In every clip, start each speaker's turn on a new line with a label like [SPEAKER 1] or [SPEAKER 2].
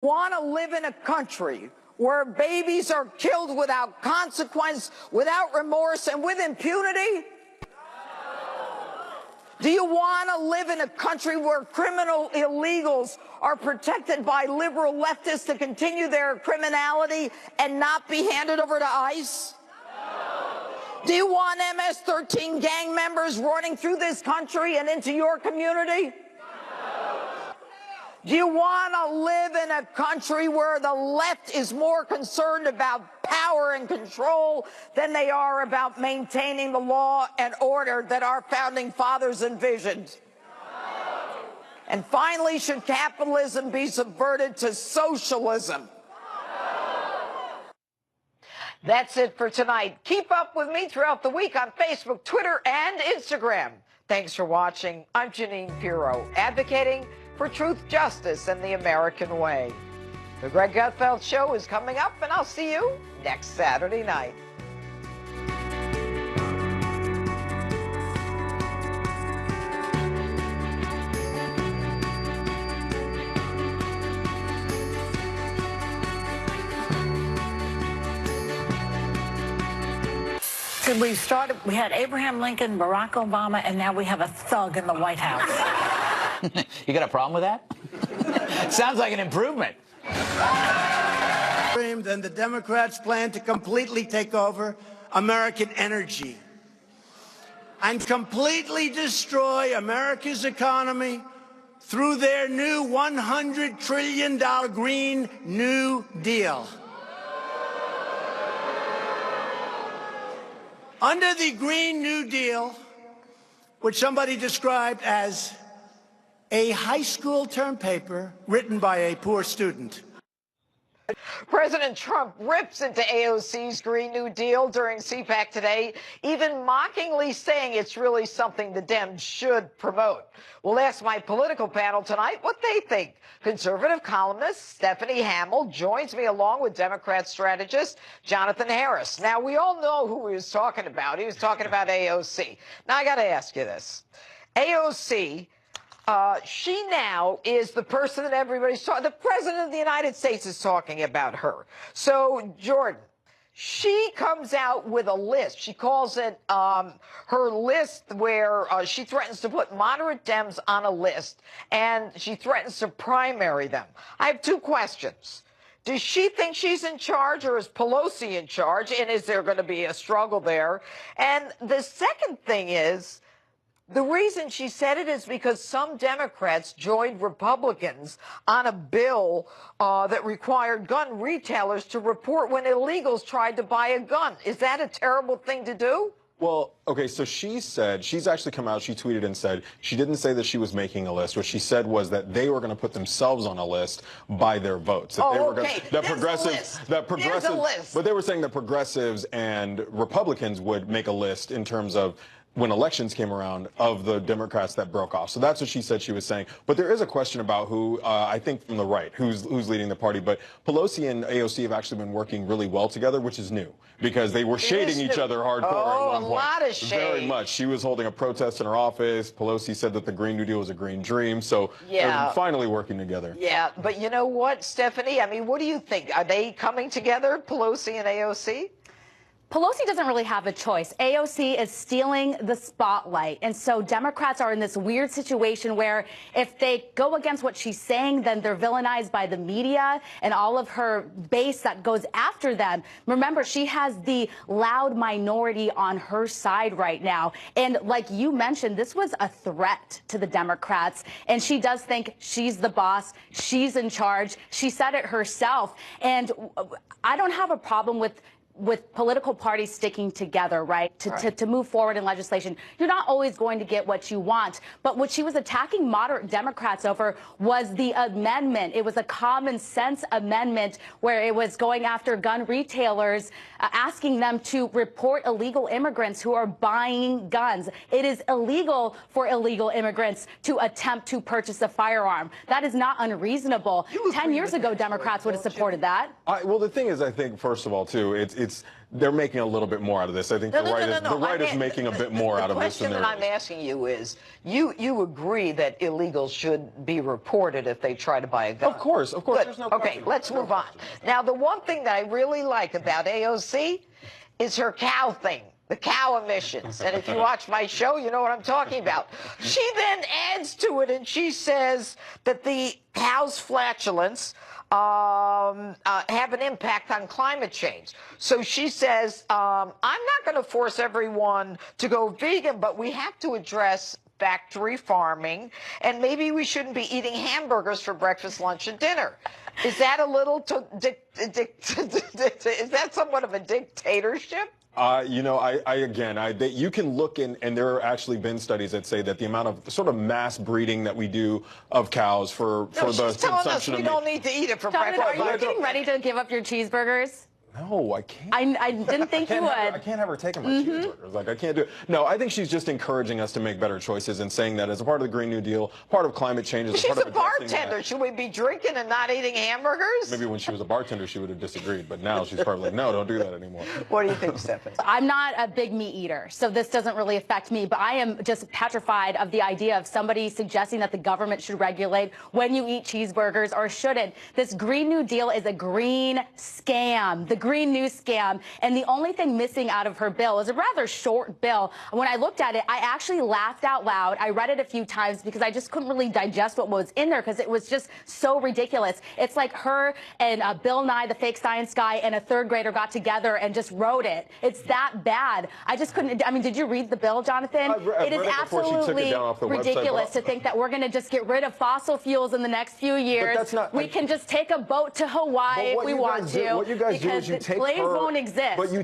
[SPEAKER 1] Want to live in a country where babies are killed without consequence, without remorse, and with impunity? Do you want to live in a country where criminal illegals are protected by liberal leftists to continue their criminality and not be handed over to ICE? Do you want MS-13 gang members running through this country and into your community? Do you want to live in a country where the left is more concerned about power and control than they are about maintaining the law and order that our founding fathers envisioned? And finally, should capitalism be subverted to socialism? That's it for tonight. Keep up with me throughout the week on Facebook, Twitter, and Instagram. Thanks for watching. I'm Jeanine Pirro, advocating for truth, justice, and the American way. The Greg Gutfeld Show is coming up, and I'll see you next Saturday night. We had Abraham Lincoln, Barack Obama, and now we have a thug in the White House.
[SPEAKER 2] You got a problem with that? Sounds like an improvement.
[SPEAKER 3] And the Democrats plan to completely take over American energy and completely destroy America's economy through their new $100 trillion Green New Deal. Under the Green New Deal, which somebody described as a high school term paper written by a poor student.
[SPEAKER 1] President Trump rips into AOC's Green New Deal during CPAC today, even mockingly saying it's really something the Dems should promote. We'll ask my political panel tonight what they think. Conservative columnist Stephanie Hamill joins me along with Democrat strategist Jonathan Harris. Now, we all know who he was talking about. He was talking about AOC. Now, I got to ask you this. AOC, she now is the person that everybody's talking. The President of the United States is talking about her. So, Jordan, she comes out with a list. She calls it her list where she threatens to put moderate Dems on a list, and she threatens to primary them. I have two questions. Does she think she's in charge, or is Pelosi in charge, and is there going to be a struggle there? And the second thing is, the reason she said it is because some Democrats joined Republicans on a bill that required gun retailers to report when illegals tried to buy a gun. Is that a terrible thing to do?
[SPEAKER 4] Well, okay, so she said, she's actually come out, she tweeted and said, she didn't say that she was making a list. What she said was that they were going to put themselves on a list by their votes. That they were
[SPEAKER 1] okay.
[SPEAKER 4] That progressives, but they were saying that progressives and Republicans would make a list in terms of when elections came around of the Democrats that broke off. So that's what she said she was saying. But there is a question about who, I think from the right, who's leading the party. But Pelosi and AOC have actually been working really well together, which is new, because they were shading each other hardcore at one point.
[SPEAKER 1] A lot of shade.
[SPEAKER 4] Very much. She was holding a protest in her office. Pelosi said that the Green New Deal was a green dream. So they're finally working together.
[SPEAKER 1] Yeah, but you know what, Stephanie? I mean, what do you think? Are they coming together, Pelosi and AOC?
[SPEAKER 5] Pelosi doesn't really have a choice. AOC is stealing the spotlight. And so Democrats are in this weird situation where if they go against what she's saying, then they're villainized by the media and all of her base that goes after them. Remember, she has the loud minority on her side right now. And like you mentioned, this was a threat to the Democrats. And she does think she's the boss. She's in charge. She said it herself. And I don't have a problem with political parties sticking together, right, to move forward in legislation. You're not always going to get what you want. But what she was attacking moderate Democrats over was the amendment. It was a common sense amendment where it was going after gun retailers, asking them to report illegal immigrants who are buying guns. It is illegal for illegal immigrants to attempt to purchase a firearm. That is not unreasonable. 10 years ago, Democrats would have supported that.
[SPEAKER 4] Well, the thing is, I think, first of all, too, it's they're making a little bit more out of this. I think the right is making a bit more out of this than
[SPEAKER 1] the question that I'm asking you is, you agree that illegals should be reported if they try to buy a gun?
[SPEAKER 4] Of course.
[SPEAKER 1] Good.
[SPEAKER 4] There's no
[SPEAKER 1] Okay,
[SPEAKER 4] question.
[SPEAKER 1] let's move on. Now, the one thing that I really like about AOC is her cow thing. The cow emissions. And if you watch my show, you know what I'm talking about. She then adds to it and she says that the cow's flatulence have an impact on climate change. So she says, I'm not going to force everyone to go vegan, but we have to address factory farming, and maybe we shouldn't be eating hamburgers for breakfast, lunch, and dinner. Is that a little, is that somewhat of a dictatorship?
[SPEAKER 4] You can look in, and there are actually been studies that say that the amount of sort of mass breeding that we do of cows for the consumption
[SPEAKER 1] telling us we don't need to eat it for breakfast.
[SPEAKER 5] Are you getting ready to give up your cheeseburgers?
[SPEAKER 4] No, I can't.
[SPEAKER 5] I didn't think you would.
[SPEAKER 4] I can't have her taking my cheeseburgers. Like, I can't do it. No, I think she's just encouraging us to make better choices and saying that as a part of the Green New Deal, part of climate change.
[SPEAKER 1] She's a bartender. Should we be drinking and not eating hamburgers?
[SPEAKER 4] Maybe when she was a bartender, she would have disagreed. But now she's probably like, no, don't do that anymore.
[SPEAKER 1] What do you think, Stephanie?
[SPEAKER 5] I'm not a big meat eater, so this doesn't really affect me. But I am just petrified of the idea of somebody suggesting that the government should regulate when you eat cheeseburgers or shouldn't. This Green New Deal is a green scam. The Green New Scam. And the only thing missing out of her bill is a rather short bill. When I looked at it, I actually laughed out loud. I read it a few times because I just couldn't really digest what was in there because it was just so ridiculous. It's like her and Bill Nye, the fake science guy, and a third grader got together and just wrote it. It's that bad. I just couldn't. I mean, did you read the bill, Jonathan?
[SPEAKER 4] It is
[SPEAKER 5] absolutely ridiculous to think that we're going to just get rid of fossil fuels in the next few years. We can just take a boat to Hawaii if we want to.
[SPEAKER 4] What you guys do is you take her.
[SPEAKER 5] Exist.
[SPEAKER 4] But you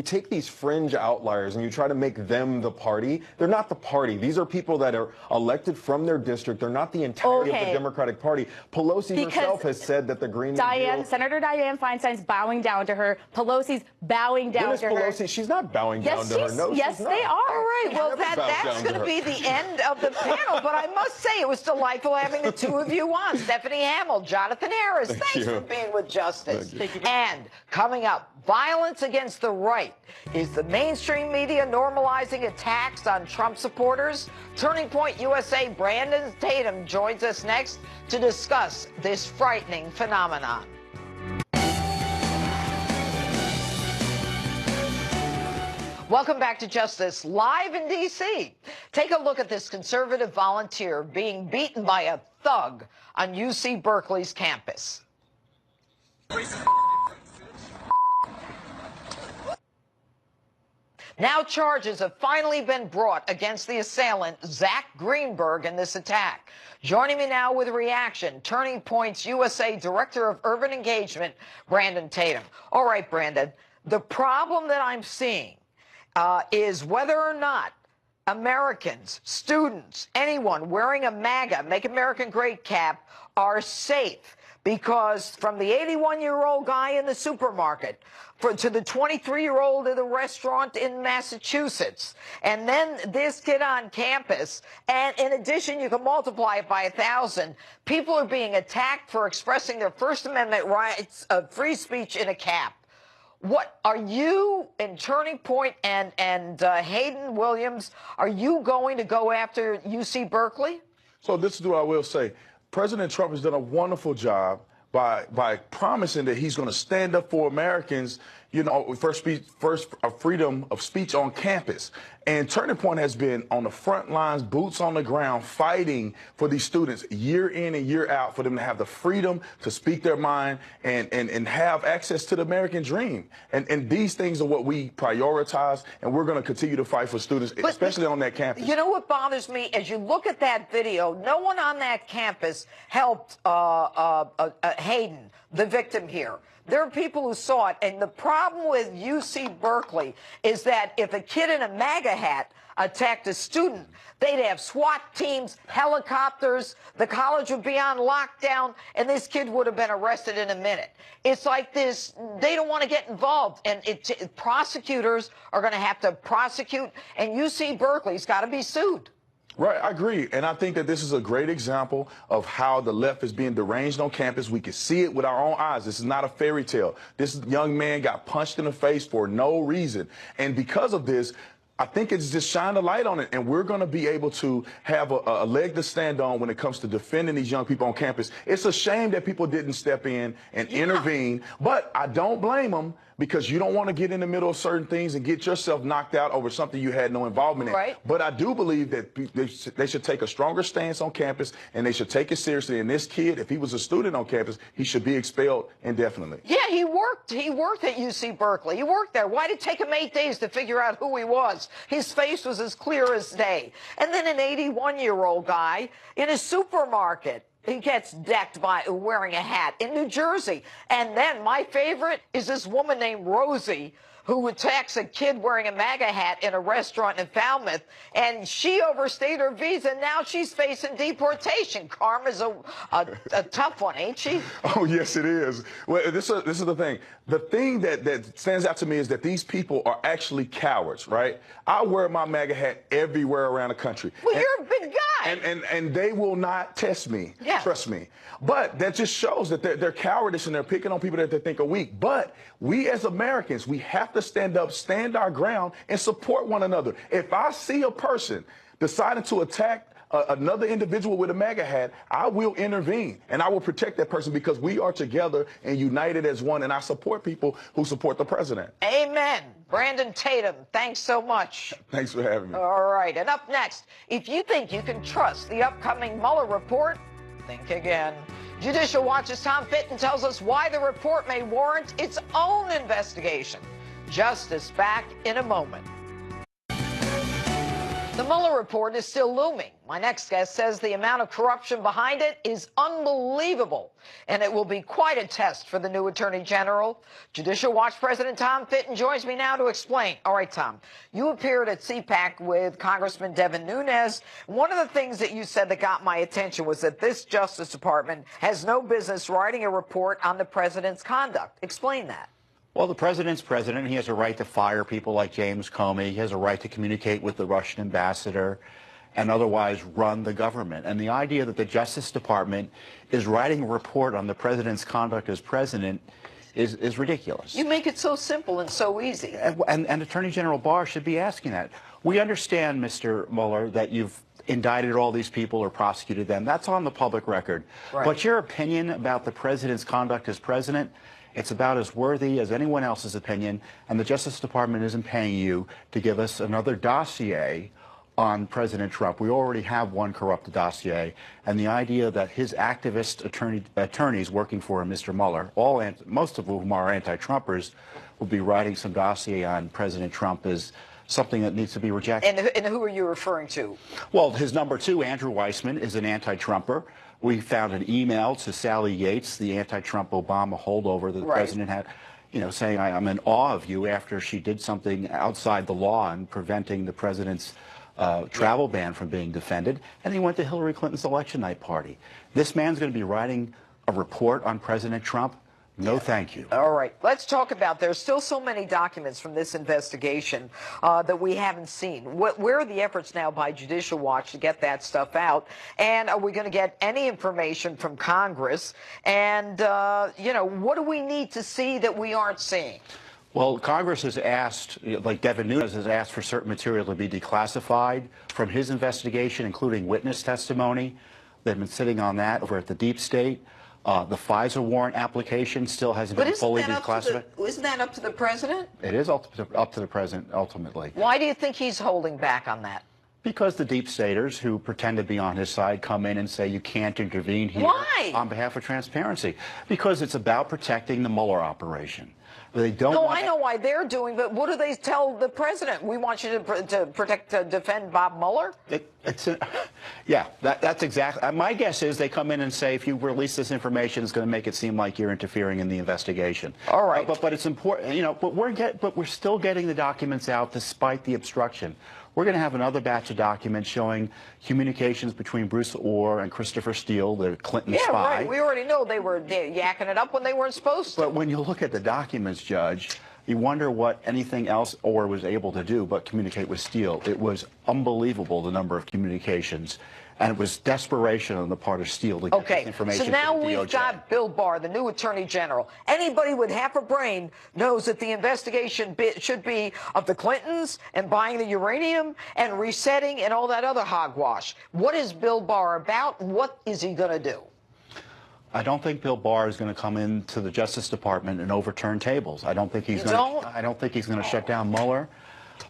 [SPEAKER 4] take these fringe outliers and you try to make them the party. They're not the party. These are people that are elected from their district. They're not the entirety of the Democratic Party. Pelosi herself has said that the Green New Deal.
[SPEAKER 5] Senator Dianne Feinstein's bowing down to her. Pelosi's bowing down to her.
[SPEAKER 4] Pelosi, she's not bowing down to her. No,
[SPEAKER 5] yes,
[SPEAKER 4] she's not.
[SPEAKER 5] they are.
[SPEAKER 1] All right. Well, that's going to be the end of the panel. But I must say, it was delightful having the two of you on. Stephanie Hamill, Jonathan Harris. Thanks for being with Justice.
[SPEAKER 4] Thank you.
[SPEAKER 1] And coming up, violence against the right. Is the mainstream media normalizing attacks on Trump supporters? Turning Point USA Brandon Tatum joins us next to discuss this frightening phenomenon. Welcome back to Justice, live in D.C. Take a look at this conservative volunteer being beaten by a thug on UC Berkeley's campus. Now charges have finally been brought against the assailant, Zach Greenberg, in this attack. Joining me now with a reaction, Turning Point's USA Director of Urban Engagement, Brandon Tatum. All right, Brandon, the problem that I'm seeing is whether or not Americans, students, anyone wearing a MAGA, Make America Great cap, are safe. Because from the 81-year-old guy in the supermarket to the 23-year-old in the restaurant in Massachusetts, and then this kid on campus, and in addition, you can multiply it by 1,000, people are being attacked for expressing their First Amendment rights of free speech in a cap. What are you and Turning Point and Hayden Williams, are you going to go after UC Berkeley?
[SPEAKER 6] So this is what I will say. President Trump has done a wonderful job by promising that he's going to stand up for Americans, you know, first freedom of speech on campus. And Turning Point has been on the front lines, boots on the ground, fighting for these students year in and year out, for them to have the freedom to speak their mind and have access to the American dream. And these things are what we prioritize, and we're going to continue to fight for students, especially on that campus.
[SPEAKER 1] You know what bothers me? As you look at that video, no one on that campus helped Hayden, the victim here. There are people who saw it, and the problem with UC Berkeley is that if a kid in a MAGA hat attacked a student, they'd have SWAT teams, helicopters, the college would be on lockdown, and this kid would have been arrested in a minute. It's like this, they don't want to get involved, and prosecutors are going to have to prosecute, and UC Berkeley's got to be sued.
[SPEAKER 6] Right, I agree. And I think that this is a great example of how the left is being deranged on campus. We can see it with our own eyes. This is not a fairy tale. This young man got punched in the face for no reason. And because of this, I think it's just shined a light on it, and we're going to be able to have a leg to stand on when it comes to defending these young people on campus. It's a shame that people didn't step in and intervene, but I don't blame them, because you don't want to get in the middle of certain things and get yourself knocked out over something you had no involvement in.
[SPEAKER 1] Right.
[SPEAKER 6] But I do believe that they should take a stronger stance on campus, and they should take it seriously. And this kid, if he was a student on campus, he should be expelled indefinitely.
[SPEAKER 1] Yeah, he worked at UC Berkeley. He worked there. Why did it take him 8 days to figure out who he was? His face was as clear as day. And then an 81-year-old guy in a supermarket, he gets decked by wearing a hat in New Jersey. And then my favorite is this woman named Rosie, who attacks a kid wearing a MAGA hat in a restaurant in Falmouth, and she overstayed her visa. Now she's facing deportation. Karma's a tough one, ain't she?
[SPEAKER 6] Oh, yes, it is. Well, this is the thing. The thing that stands out to me is that these people are actually cowards, right? I wear my MAGA hat everywhere around the country.
[SPEAKER 1] Well, you're a big guy.
[SPEAKER 6] And they will not test me, trust me. But that just shows that they're cowardice, and they're picking on people that they think are weak. But we as Americans, we have to stand up, stand our ground, and support one another. If I see a person deciding to attack another individual with a MAGA hat, I will intervene, and I will protect that person, because we are together and united as one, and I support people who support the president.
[SPEAKER 1] Amen. Brandon Tatum, thanks so much.
[SPEAKER 6] Thanks for having me.
[SPEAKER 1] All right, and up next, if you think you can trust the upcoming Mueller report, think again. Judicial Watch's Tom Fitton tells us why the report may warrant its own investigation. Justice back in a moment. The Mueller report is still looming. My next guest says the amount of corruption behind it is unbelievable, and it will be quite a test for the new Attorney General. Judicial Watch President Tom Fitton joins me now to explain. All right, Tom, you appeared at CPAC with Congressman Devin Nunes. One of the things that you said that got my attention was that this Justice Department has no business writing a report on the president's conduct. Explain that.
[SPEAKER 2] Well, the president's president. He has a right to fire people like James Comey. He has a right to communicate with the Russian ambassador and otherwise run the government. And the idea that the Justice Department is writing a report on the president's conduct as president is ridiculous.
[SPEAKER 1] You make it so simple and so easy.
[SPEAKER 2] And Attorney General Barr should be asking that. We understand, Mr. Mueller, that you've indicted all these people or prosecuted them. That's on the public record.
[SPEAKER 1] Right.
[SPEAKER 2] But your opinion about the president's conduct as president, it's about as worthy as anyone else's opinion, and the Justice Department isn't paying you to give us another dossier on President Trump. We already have one corrupt dossier, and the idea that his activist attorneys working for him, Mr. Mueller, most of whom are anti-Trumpers, will be writing some dossier on President Trump is something that needs to be rejected.
[SPEAKER 1] And who are you referring to?
[SPEAKER 2] Well, his number two, Andrew Weissman, is an anti-Trumper. We found an email to Sally Yates, the anti-Trump Obama holdover that the president had, saying, I'm in awe of you, after she did something outside the law and preventing the president's travel ban from being defended. And he went to Hillary Clinton's election night party. This man's going to be writing a report on President Trump? No, thank you.
[SPEAKER 1] All right. Let's talk about, there's still so many documents from this investigation that we haven't seen. Where are the efforts now by Judicial Watch to get that stuff out? And are we going to get any information from Congress? And, what do we need to see that we aren't seeing?
[SPEAKER 2] Well, Congress has asked, like Devin Nunes has asked for certain material to be declassified from his investigation, including witness testimony. They've been sitting on that over at the deep state. The FISA warrant application still hasn't been fully declassified.
[SPEAKER 1] Isn't that up to the president?
[SPEAKER 2] It is up to the president, ultimately.
[SPEAKER 1] Why do you think he's holding back on that?
[SPEAKER 2] Because the deep staters who pretend to be on his side come in and say you can't intervene here.
[SPEAKER 1] Why?
[SPEAKER 2] On behalf of transparency. Because it's about protecting the Mueller operation. They don't.
[SPEAKER 1] No, I know why they're doing, but what do they tell the president? We want you to defend Bob Mueller?
[SPEAKER 2] Yeah, that's exactly. My guess is they come in and say, if you release this information, it's going to make it seem like you're interfering in the investigation.
[SPEAKER 1] All right.
[SPEAKER 2] But it's important, but we're still getting the documents out despite the obstruction. We're going to have another batch of documents showing communications between Bruce Orr and Christopher Steele, the Clinton spy.
[SPEAKER 1] Yeah, right. We already know they were yakking it up when they weren't supposed to.
[SPEAKER 2] But when you look at the documents, Judge, You wonder what anything else Orr was able to do but communicate with Steele. It was unbelievable, the number of communications. And it was desperation on the part of Steele to get this information.
[SPEAKER 1] So now
[SPEAKER 2] to the
[SPEAKER 1] we've
[SPEAKER 2] DOJ.
[SPEAKER 1] got Bill Barr, the new Attorney General. Anybody with half a brain knows that the investigation should be of the Clintons and buying the uranium and resetting and all that other hogwash. What is Bill Barr about? What is he going to do?
[SPEAKER 2] I don't think Bill Barr is going to come into the Justice Department and overturn tables. I don't think he's going to. I don't think he's going to shut down Mueller.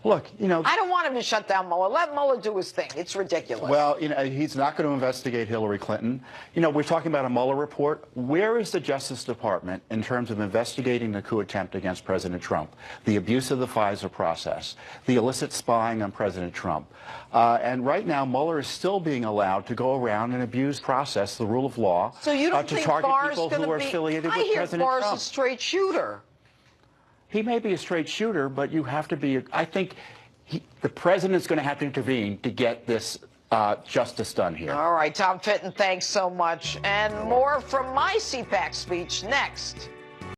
[SPEAKER 2] Look, you know,
[SPEAKER 1] I don't want him to shut down Mueller. Let Mueller do his thing. It's ridiculous.
[SPEAKER 2] Well, you know, he's not going to investigate Hillary Clinton. You know, we're talking about a Mueller report. Where is the Justice Department in terms of investigating the coup attempt against President Trump, the abuse of the FISA process, the illicit spying on President Trump? And right now, Mueller is still being allowed to go around and abuse process, the rule of law,
[SPEAKER 1] so you don't
[SPEAKER 2] to
[SPEAKER 1] think
[SPEAKER 2] target
[SPEAKER 1] Barr's
[SPEAKER 2] people who are affiliated with President Trump.
[SPEAKER 1] I hear Barr's a straight shooter.
[SPEAKER 2] He may be a straight shooter, but you have to be. I think the president's going to have to intervene to get this justice done here.
[SPEAKER 1] All right, Tom Fitton, thanks so much. And more from my CPAC speech next.